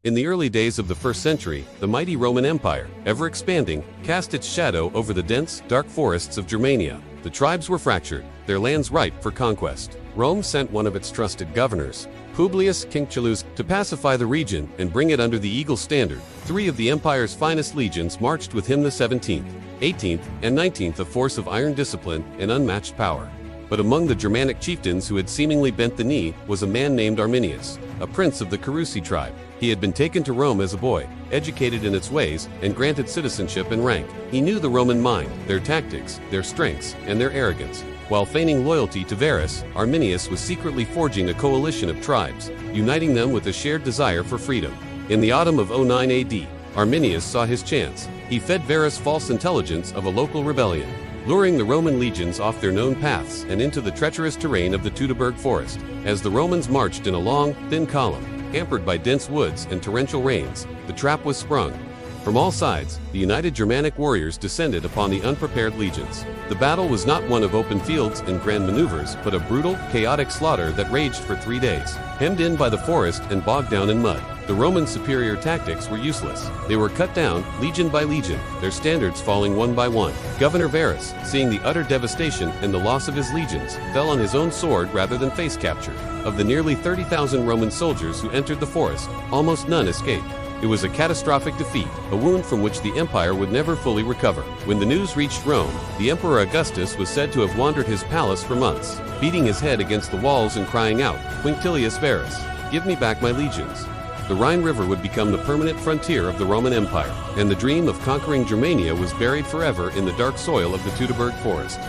In the early days of the 1st century, the mighty Roman Empire, ever expanding, cast its shadow over the dense, dark forests of Germania. The tribes were fractured, their lands ripe for conquest. Rome sent one of its trusted governors, Publius Quinctilius, to pacify the region and bring it under the eagle standard. 3 of the empire's finest legions marched with him, the 17th, 18th, and 19th, a force of iron discipline and unmatched power. But among the Germanic chieftains who had seemingly bent the knee was a man named Arminius, a prince of the Carusi tribe. He had been taken to Rome as a boy, educated in its ways, and granted citizenship and rank. He knew the Roman mind, their tactics, their strengths, and their arrogance. While feigning loyalty to Varus, Arminius was secretly forging a coalition of tribes, uniting them with a shared desire for freedom. In the autumn of 09 AD, Arminius saw his chance. He fed Varus false intelligence of a local rebellion, luring the Roman legions off their known paths and into the treacherous terrain of the Teutoburg forest. As the Romans marched in a long, thin column, hampered by dense woods and torrential rains, the trap was sprung. From all sides, the united Germanic warriors descended upon the unprepared legions. The battle was not one of open fields and grand maneuvers, but a brutal, chaotic slaughter that raged for 3 days. Hemmed in by the forest and bogged down in mud, the Roman superior tactics were useless. They were cut down, legion by legion, their standards falling one by one. Governor Varus, seeing the utter devastation and the loss of his legions, fell on his own sword rather than face capture. Of the nearly 30,000 Roman soldiers who entered the forest, almost none escaped. It was a catastrophic defeat, a wound from which the empire would never fully recover. When the news reached Rome, the Emperor Augustus was said to have wandered his palace for months, beating his head against the walls and crying out, "Quinctilius Varus, give me back my legions." The Rhine River would become the permanent frontier of the Roman Empire, and the dream of conquering Germania was buried forever in the dark soil of the Teutoburg forest.